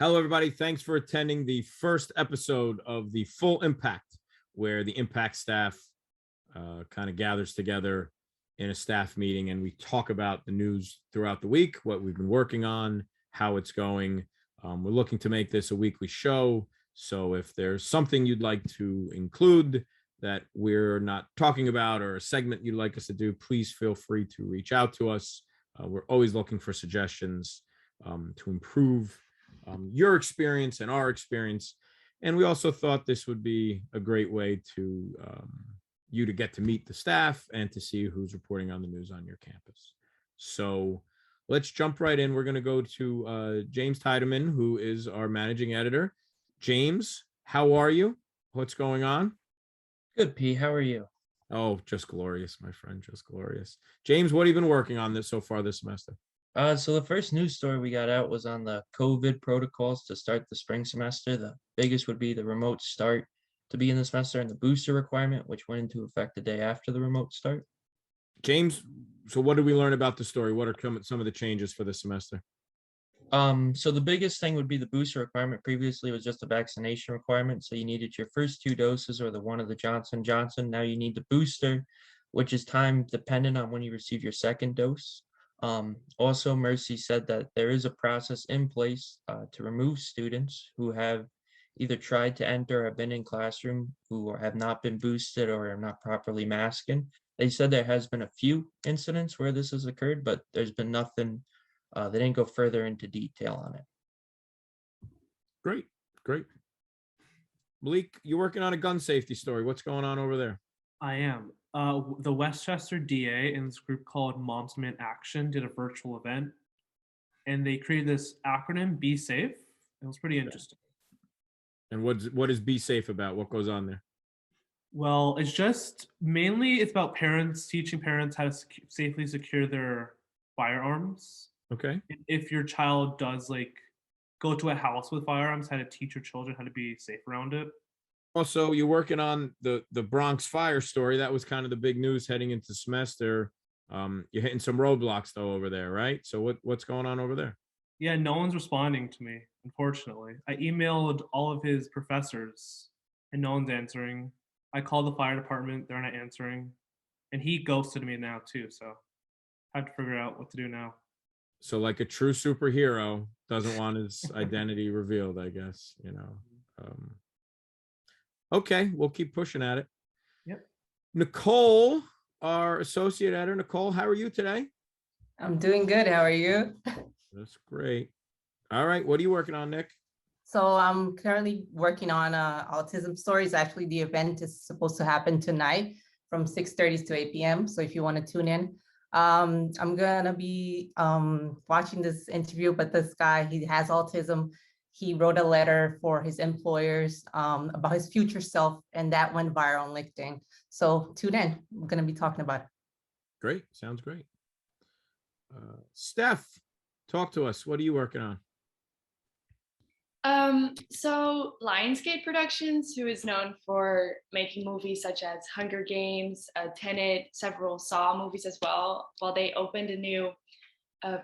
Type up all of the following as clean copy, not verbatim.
Hello, everybody. Thanks for attending the first episode of the Full Impact, where the Impact staff kind of gathers together in a staff meeting and we talk about the news throughout the week, what we've been working on, how it's going. We're looking to make this a weekly show. So if there's something you'd like to include that we're not talking about or a segment you'd like us to do, please feel free to reach out to us. We're always looking for suggestions to improve your experience and our experience. And we also thought this would be a great way to you to get to meet the staff and to see who's reporting on the news on your campus. So let's jump right in. We're going to go to James Tiedemann, who is our managing editor. James, how are you? What's going on? Good, P. How are you? Oh, just glorious, my friend, just glorious. James, what have you been working on this so far this semester? So the first news story we got out was on the COVID protocols to start the spring semester. The biggest would be the remote start to begin the semester and the booster requirement, which went into effect the day after the remote start. James, so what did we learn about the story? What are some of the changes for this semester? So the biggest thing would be the booster requirement. Previously, it was just a vaccination requirement. So you needed your first 2 doses or the one of the Johnson & Johnson. Now you need the booster, which is time dependent on when you receive your second dose. Also, Mercy said that there is a process in place to remove students who have either tried to enter or have been in classroom who have not been boosted or are not properly masking. They said there has been a few incidents where this has occurred, but there's been nothing. They didn't go further into detail on it. Great, great. Malik, you're working on a gun safety story. What's going on over there? I am. The Westchester DA and this group called Moms Demand Action did a virtual event, and they created this acronym, Be Safe. It was pretty interesting. And what is Be Safe about? What goes on there? Well, it's about parents, teaching parents how to safely secure their firearms. Okay. If your child does go to a house with firearms, how to teach your children how to be safe around it. Also, you're working on the Bronx fire story. That was kind of the big news heading into the semester. You're hitting some roadblocks though over there, right? So what's going on over there? Yeah, no one's responding to me, unfortunately. I emailed all of his professors and no one's answering. I called the fire department, they're not answering. And he ghosted me now too, so I have to figure out what to do now. So like a true superhero doesn't want his identity revealed, I guess, Okay, we'll keep pushing at it. Yep. Nicole, our associate editor. Nicole, how are you today? I'm doing good. How are you? That's great. All right, what are you working on, Nick? So I'm currently working on Autism Stories. Actually, the event is supposed to happen tonight from 6:30 to 8 p.m. So if you want to tune in, I'm gonna be watching this interview, but this guy, he has autism. He wrote a letter for his employers about his future self, and that went viral on LinkedIn. So tune in. We're going to be talking about it. Great. Sounds great. Steph, talk to us. What are you working on? So Lionsgate Productions, who is known for making movies such as Hunger Games, Tenet, several Saw movies as well, they opened a new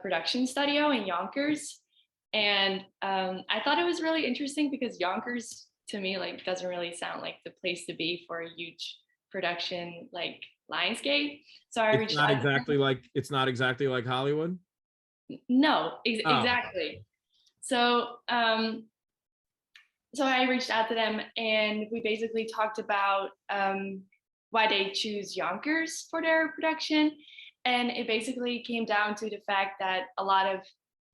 production studio in Yonkers. And I thought it was really interesting because Yonkers to me doesn't really sound like the place to be for a huge production like Lionsgate. So It's not exactly like Hollywood. No, exactly. So so I reached out to them and we basically talked about why they choose Yonkers for their production. And it basically came down to the fact that a lot of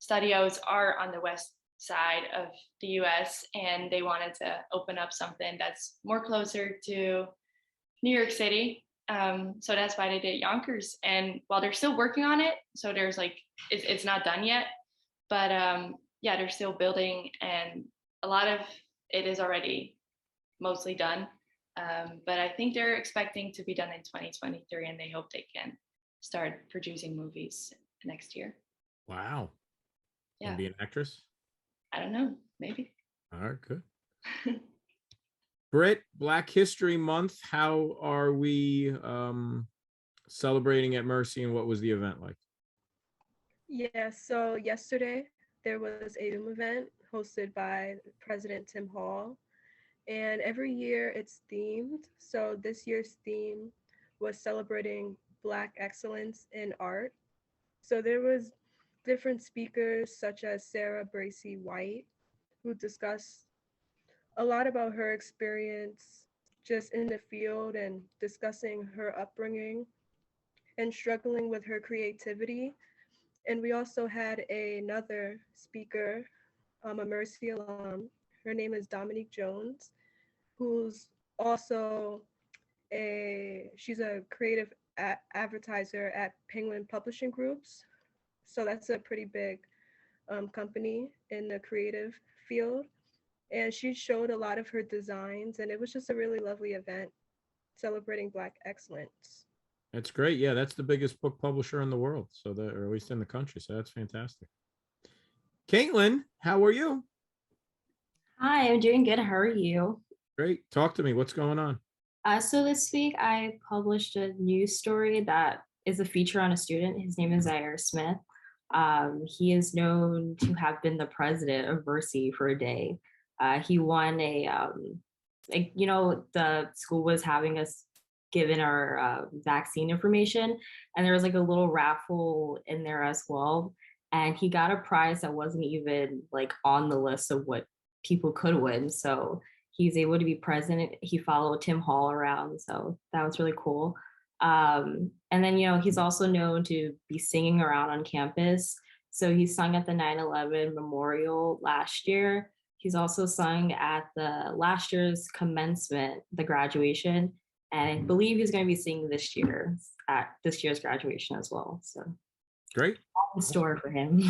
studios are on the west side of the US and they wanted to open up something that's more closer to New York City. So that's why they did Yonkers. And while they're still working on it, so there's it's not done yet, but yeah, they're still building and a lot of it is already mostly done. But I think they're expecting to be done in 2023 and they hope they can start producing movies next year. Wow. Yeah. And be an actress? I don't know, maybe. All right, good. Britt, Black History Month. How are we celebrating at Mercy and what was the event like? Yeah, so yesterday there was a Zoom event hosted by President Tim Hall. And every year it's themed. So this year's theme was celebrating Black excellence in art. So there was different speakers such as Sarah Bracy White, who discussed a lot about her experience just in the field and discussing her upbringing and struggling with her creativity. And we also had another speaker, a Mercy alum. Her name is Dominique Jones, who's also she's a creative advertiser at Penguin Publishing Groups. So that's a pretty big company in the creative field. And she showed a lot of her designs, and it was just a really lovely event celebrating Black excellence. That's great. Yeah, that's the biggest book publisher in the world, so that, or at least in the country. So that's fantastic. Caitlin, how are you? Hi, I'm doing good. How are you? Great. Talk to me. What's going on? So this week I published a news story that is a feature on a student. His name is Zaire Smith. He is known to have been the president of Versi for a day. He won the school was having us given our vaccine information, and there was like a little raffle in there as well. And he got a prize that wasn't even like on the list of what people could win. So he's able to be president. He followed Tim Hall around, so that was really cool. And then, he's also known to be singing around on campus. So he sung at the 9/11 memorial last year. He's also sung at the last year's commencement, the graduation, and I believe he's going to be singing this year at this year's graduation as well. So Great. all in store for him.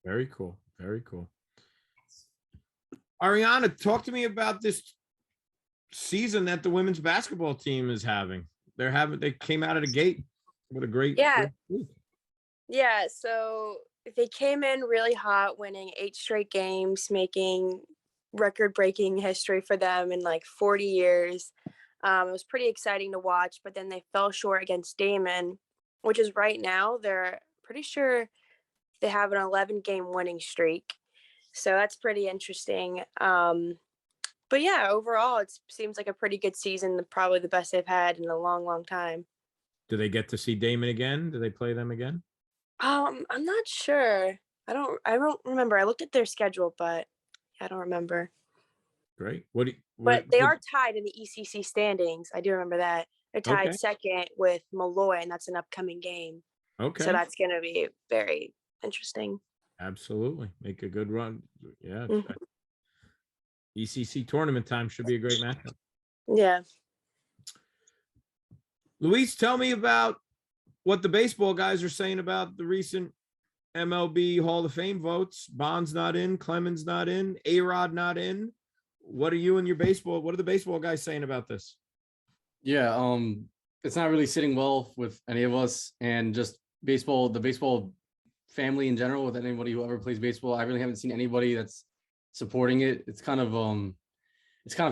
Very cool. Very cool. Ariana, talk to me about this season that the women's basketball team is having. They came out of the gate with a great. Yeah. Great Yeah, so they came in really hot, winning 8 straight games, making record-breaking history for them in like 40 years. It was pretty exciting to watch, but then they fell short against Damon, which is right now, they're pretty sure they have an 11-game winning streak. So that's pretty interesting. But yeah, overall, it seems like a pretty good season, probably the best they've had in a long, long time. Do they get to see Damon again? Do they play them again? I'm not sure. I don't remember. I looked at their schedule, but I don't remember. Great. But they are tied in the ECC standings. I do remember that. They're tied Okay. second with Malloy, and that's an upcoming game. Okay. So that's going to be very interesting. Absolutely. Make a good run. Yeah. Mhm. ECC tournament time should be a great matchup. Yeah. Luis, tell me about what the baseball guys are saying about the recent MLB Hall of Fame votes. Bonds not in, Clemens not in, A-Rod not in. What are the baseball guys saying about this? Yeah, it's not really sitting well with any of us, and just the baseball family in general, with anybody who ever plays baseball. I really haven't seen anybody that's supporting it. It's kind of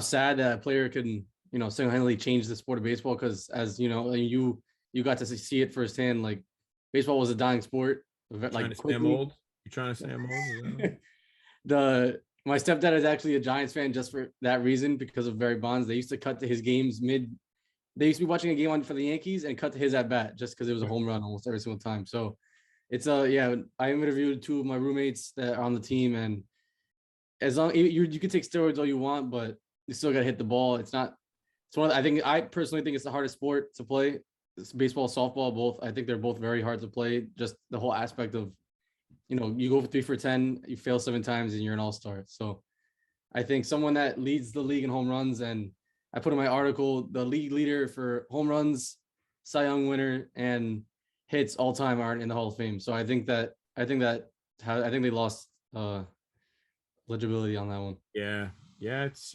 sad that a player can, single-handedly change the sport of baseball, because as you know, you got to see it firsthand. Like, baseball was a dying sport. Trying to say I'm old? You trying to say I'm old? My stepdad is actually a Giants fan just for that reason, because of Barry Bonds. They used to cut to his games they used to be watching a game on for the Yankees and cut to his at bat just because it was a home run almost every single time. So it's yeah, I interviewed 2 of my roommates that are on the team, and as long you can take steroids all you want, but you still got to hit the ball. I personally think it's the hardest sport to play. It's baseball, softball, both. I think they're both very hard to play. Just the whole aspect of, you go for 3 for 10, you fail 7 times, and you're an all-star. So I think someone that leads the league in home runs, and I put in my article, the league leader for home runs, Cy Young winner, and hits all time aren't in the Hall of Fame. So I think they lost legibility on that one. Yeah. It's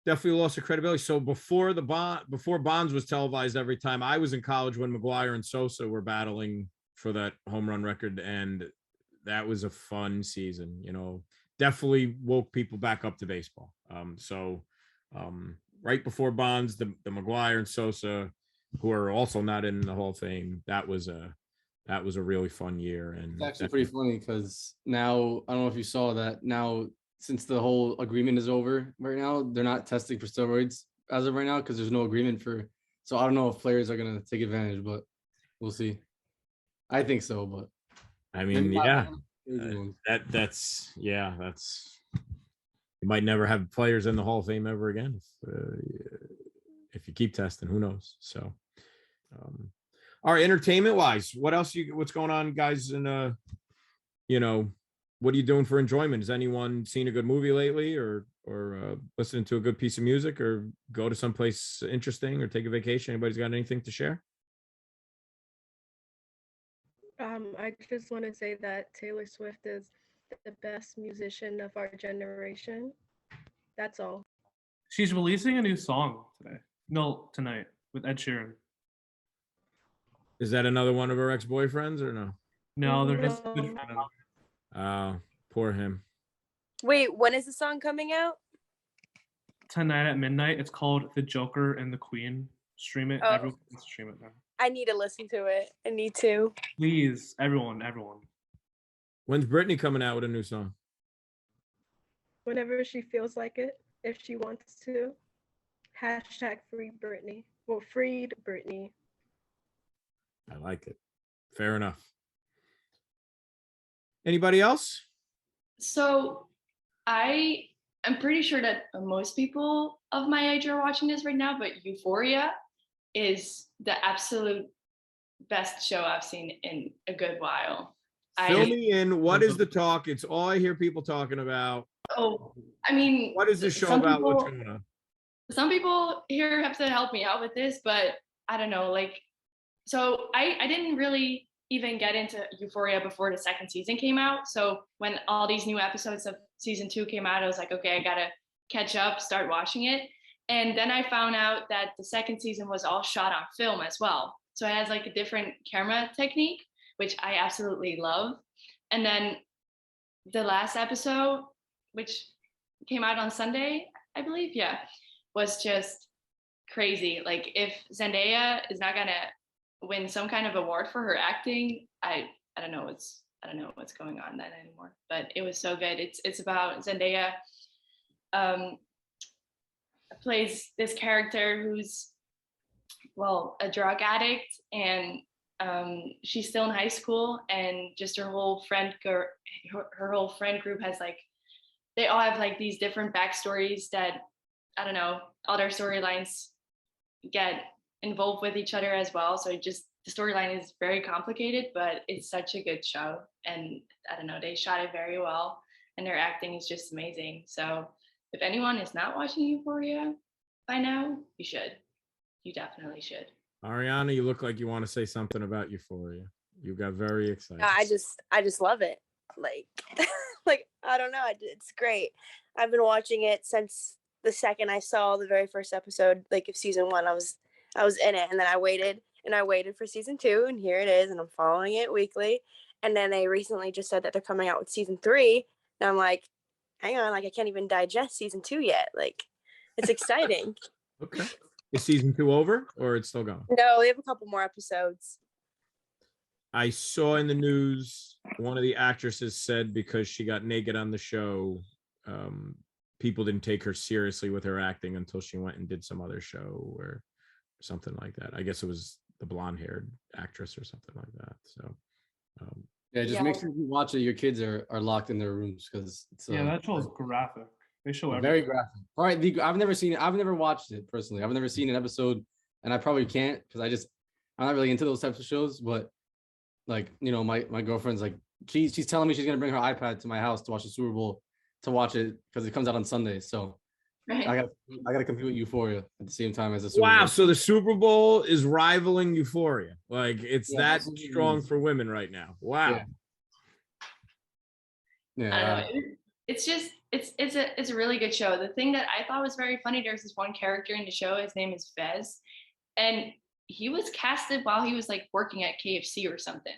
definitely lost of credibility. So before Bonds was televised every time, I was in college when McGwire and Sosa were battling for that home run record, and that was a fun season. Definitely woke people back up to baseball. Right before Bonds, the McGwire and Sosa, who are also not in the Hall of Fame, that was a that was a really fun year. And It's actually pretty funny because now I don't know if you saw that now since the whole agreement is over right now, they're not testing for steroids as of right now because there's no agreement for. So I don't know if players are gonna take advantage, but we'll see. I think so, but I mean, maybe not. yeah, Crazy ones. that's you might never have players in the Hall of Fame ever again if you keep testing. Who knows? So, all right, entertainment wise, what's going on, guys? And what are you doing for enjoyment? Has anyone seen a good movie lately, or listening to a good piece of music, or go to someplace interesting, or take a vacation? Anybody's got anything to share? I just want to say that Taylor Swift is the best musician of our generation. That's all. She's releasing a new song today. No, tonight with Ed Sheeran. Is that another one of her ex-boyfriends or no? No, they're his No. good friend. Poor him. Wait, when is the song coming out? Tonight at midnight. It's called The Joker and the Queen. Stream it. Oh. Everyone can stream it now. I need to listen to it. I need to. Please, everyone. When's Britney coming out with a new song? Whenever she feels like it, if she wants to. Hashtag free Britney. Well, freed Britney. I like it. Fair enough. Anybody else? So I'm pretty sure that most people of my age are watching this right now, but Euphoria is the absolute best show I've seen in a good while. Fill me in. What is the talk? It's all I hear people talking about. I mean, What is this show about? What's going on? Some people here have to help me out with this, but I don't know. So I didn't really even get into Euphoria before the second season came out. So when all these new episodes of season 2 came out, I was like, okay, I gotta catch up, start watching it. And then I found out that the second season was all shot on film as well. So it has like a different camera technique, which I absolutely love. And then the last episode, which came out on Sunday, I believe, was just crazy. Like if Zendaya is not gonna win some kind of award for her acting, I don't know what's going on then anymore. But it was so good. It's about Zendaya plays this character who's a drug addict, and she's still in high school, and just her whole friend group has they all have these different backstories that I don't know, all their storylines get involved with each other as well. So the storyline is very complicated, but it's such a good show. And I don't know, they shot it very well, and their acting is just amazing. So if anyone is not watching Euphoria by now, you should. You definitely should. Ariana, you look like you want to say something about Euphoria. You got very excited. I just love it. I don't know. It's great. I've been watching it since the second I saw the very first episode, of season 1. I was in it, and then I waited for season 2, and here it is, and I'm following it weekly. And then they recently just said that they're coming out with season 3, and I'm like, hang on, I can't even digest season 2 yet. It's exciting. Okay. Is season 2 over, or it's still going? No, we have a couple more episodes. I saw in the news one of the actresses said because she got naked on the show, people didn't take her seriously with her acting until she went and did some other show or something like that. I guess it was the blonde-haired actress or something like that. So Make sure you watch it. Your kids are locked in their rooms because that show is graphic. They show everything. Very graphic. All right, I've never seen it. I've never watched it personally. I've never seen an episode, and I probably can't because I'm not really into those types of shows. But my girlfriend's she's telling me she's gonna bring her iPad to my house to watch the Super Bowl, to watch it because it comes out on Sunday. So Right. I gotta compete with Euphoria at the same time as the Super Bowl. wow, so the Super Bowl is rivaling Euphoria. It's that that's strong for women right now. Wow. Yeah. I don't know. It's a really good show. The thing that I thought was very funny, there's this one character in the show, his name is Fez, and he was casted while he was working at KFC or something.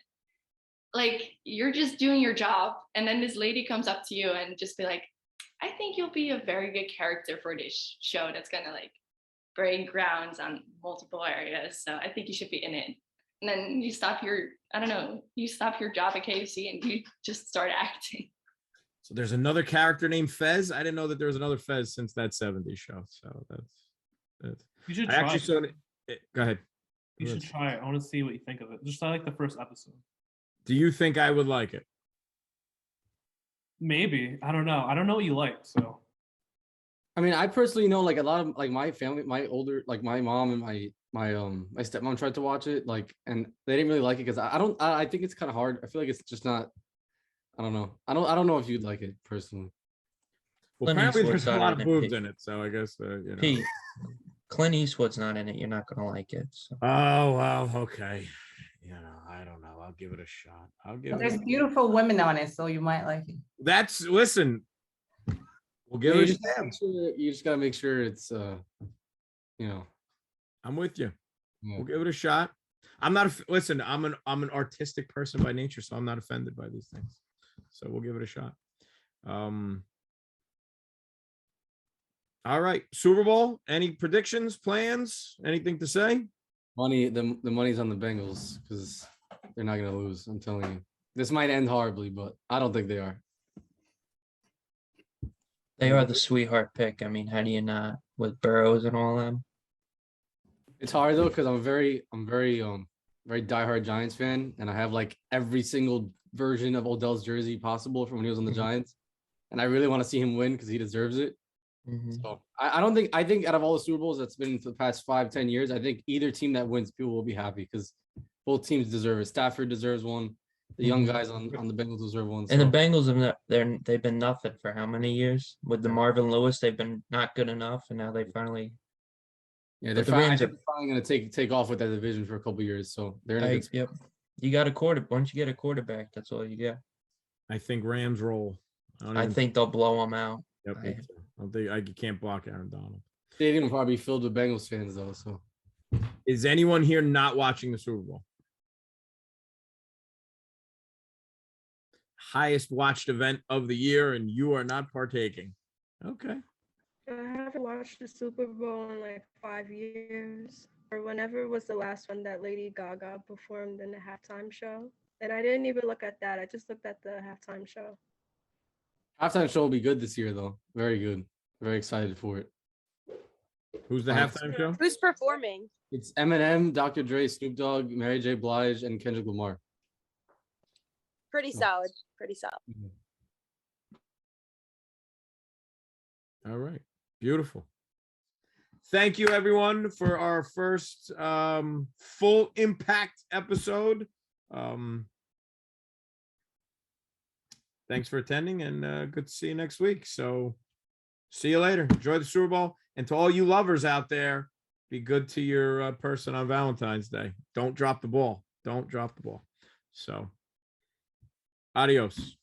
You're just doing your job, and then this lady comes up to you and just be like, I think you'll be a very good character for this show that's gonna break grounds on multiple areas. So I think you should be in it. and then you stop your, I don't know, you stop your job at KFC and you just start acting. So there's another character named Fez. I didn't know that there was another Fez since that 70s show. So that's You should I try. actually saw it. Go ahead. You should try it. I want to see what you think of it. Just like the first episode. Do you think I would like it? Maybe. I don't know. I don't know what you like. So I mean, I personally know like a lot of like my family, my older, like my mom and my stepmom tried to watch it, like, and they didn't really like it because I think it's kind of hard. I feel like it's just not. I don't know. I don't know if you'd like it personally. Well, Clint apparently Eastwood's there's a not lot in of it, boobs Pete. in it, so I guess Pete, Clint Eastwood's not in it. You're not gonna like it. So. Oh well, okay. I don't know. I'll give it a shot. But there's beautiful women on it, so you might like it. Listen. We'll give You it a just, chance. you just gotta make sure it's I'm with you. Yeah. We'll give it a shot. I'm not. Listen, I'm an artistic person by nature, so I'm not offended by these things. So we'll give it a shot. All right, Super Bowl. Any predictions, plans, anything to say? the money's on the Bengals because they're not gonna lose. I'm telling you, this might end horribly, but I don't think they are. They are the sweetheart pick. I mean, how do you not with Burrows and all them? It's hard though because I'm very diehard Giants fan, and I have like every single version of Odell's jersey possible from when he was on the Mhm. Giants, and I really want to see him win because he deserves it. Mhm. So I think out of all the Super Bowls that's been for the past 5-10 years, I think either team that wins, people will be happy because both teams deserve it. Stafford deserves one. The young Mhm. guys on the Bengals deserve one. And the so- Bengals have they've been nothing for how many years? With the Marvin Lewis, they've been not good enough, and now they finally. Yeah, But they're the Rams finally going to take off with that division for a couple years. So they're in a good spot. Yep. You got a quarter. Once you get a quarterback, that's all you get. I think Rams roll. I think they'll blow them out. Yep, me too. I don't think I can't block Aaron Donald. Stadium will probably be filled with Bengals fans though. So Is anyone here not watching the Super Bowl? Highest watched event of the year, and you are not partaking. Okay. I haven't watched the Super Bowl in like 5 years, or whenever was the last one that Lady Gaga performed in the halftime show. And I didn't even look at that. I just looked at the halftime show. halftime show will be good this year though. Very good. Very excited for it. Who's the halftime show? Who's performing? It's Eminem, Dr. Dre, Snoop Dogg, Mary J. Blige, and Kendrick Lamar. Pretty solid. Pretty solid. All right. Beautiful. Thank you, everyone, for our first full impact episode. Thanks for attending, and good to see you next week. So see you later. Enjoy the Super Bowl. And to all you lovers out there, be good to your person on Valentine's Day. Don't drop the ball. Don't drop the ball. So adios.